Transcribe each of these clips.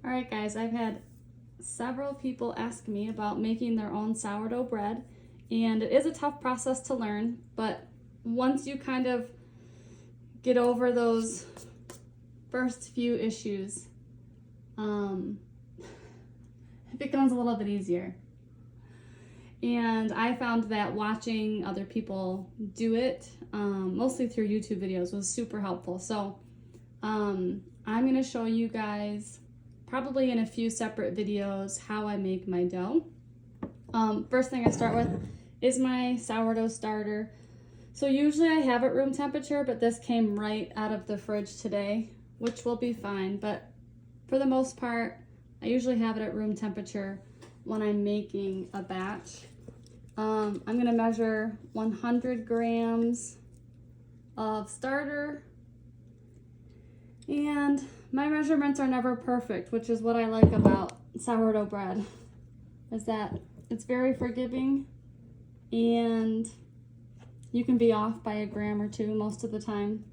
All right, guys, I've had several people ask me about making their own sourdough bread, and it is a tough process to learn, but once you kind of get over those first few issues, it becomes a little bit easier. And I found that watching other people do it, mostly through YouTube videos, was super helpful. So I'm going to show you guys, probably in a few separate videos, how I make my dough. First thing I start with is my sourdough starter. So usually I have it room temperature, but this came right out of the fridge today, which will be fine. But for the most part, I usually have it at room temperature when I'm making a batch. I'm going to measure 100 grams of starter, and my measurements are never perfect, which is what I like about sourdough bread, is that it's very forgiving and you can be off by a gram or two most of the time,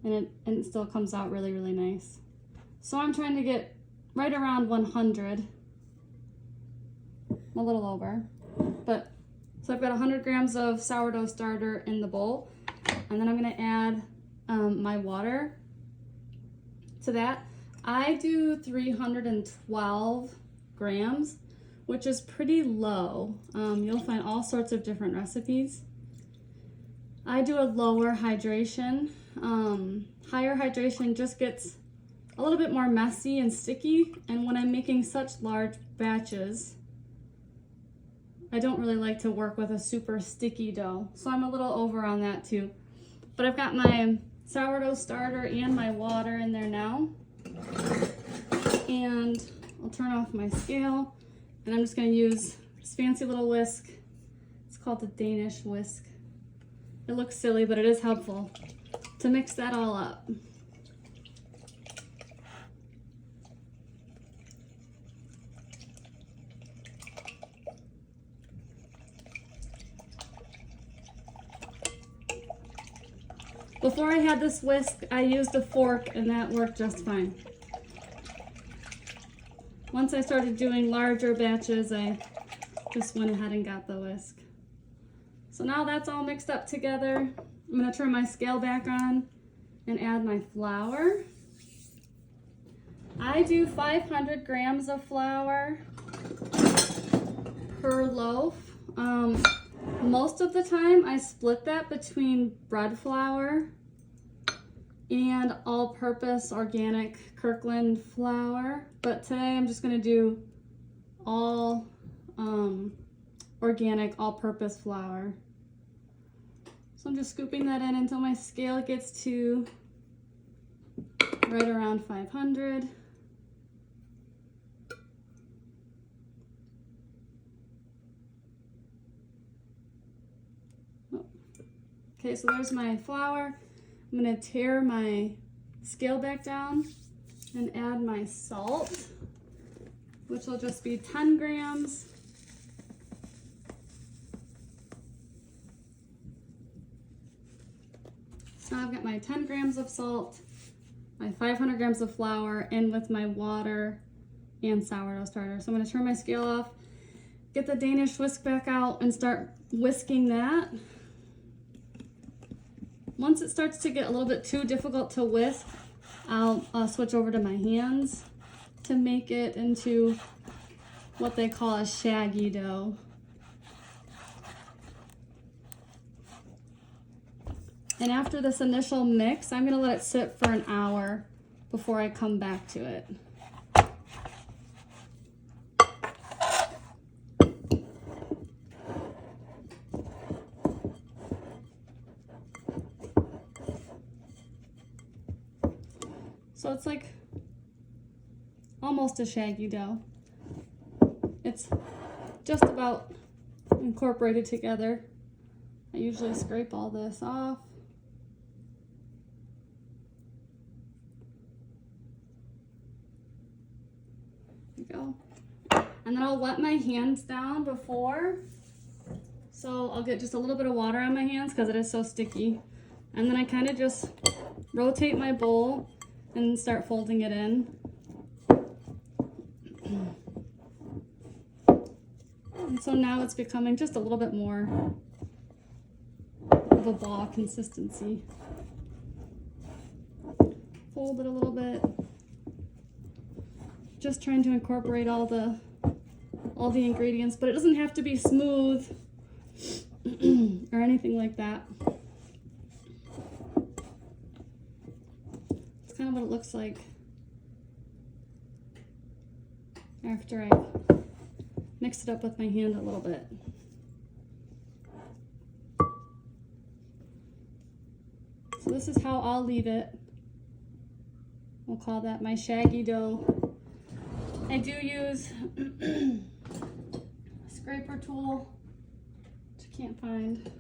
and it still comes out really, really nice. So I'm trying to get right around 100, a little over, but so I've got 100 grams of sourdough starter in the bowl, and then I'm going to add my water to that. I do 312 grams, which is pretty low. You'll find all sorts of different recipes. I do a lower hydration. Higher hydration just gets a little bit more messy and sticky, and when I'm making such large batches, I don't really like to work with a super sticky dough, so I'm a little over on that too. But I've got my sourdough starter and my water in there now, and I'll turn off my scale, and I'm just going to use this fancy little whisk. It's called the Danish whisk. It looks silly, but it is helpful to mix that all up. Before I had this whisk, I used a fork, and that worked just fine. Once I started doing larger batches, I just went ahead and got the whisk. So now that's all mixed up together. I'm going to turn my scale back on and add my flour. I do 500 grams of flour per loaf. Most of the time I split that between bread flour and all-purpose organic Kirkland flour, but today I'm just going to do all organic all-purpose flour. So I'm just scooping that in until my scale gets to right around 500. Okay, so there's my flour. I'm going to tear my scale back down and add my salt, which will just be 10 grams. So now I've got my 10 grams of salt, my 500 grams of flour, in with my water and sourdough starter. So I'm going to turn my scale off, get the Danish whisk back out, and start whisking that. Once it starts to get a little bit too difficult to whisk, I'll switch over to my hands to make it into what they call a shaggy dough. And after this initial mix, I'm going to let it sit for an hour before I come back to it. So it's like almost a shaggy dough. It's just about incorporated together. I usually scrape all this off. There we go. And then I'll wet my hands down before. So I'll get just a little bit of water on my hands because it is so sticky. And then I kind of just rotate my bowl and start folding it in. And so now it's becoming just a little bit more of a ball consistency. Fold it a little bit. Just trying to incorporate all the ingredients, but it doesn't have to be smooth or anything like that. It's kind of what it looks like after I mix it up with my hand a little bit. So this is how I'll leave it. We'll call that my shaggy dough. I do use a scraper tool, which I can't find.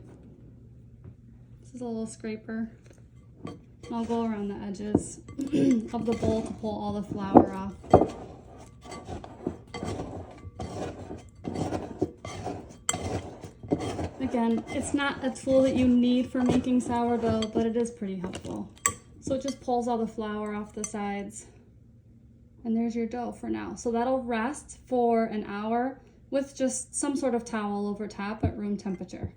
This is a little scraper. I'll go around the edges of the bowl to pull all the flour off. Again, it's not a tool that you need for making sourdough, but it is pretty helpful. So it just pulls all the flour off the sides. And there's your dough for now. So that'll rest for an hour with just some sort of towel over top at room temperature.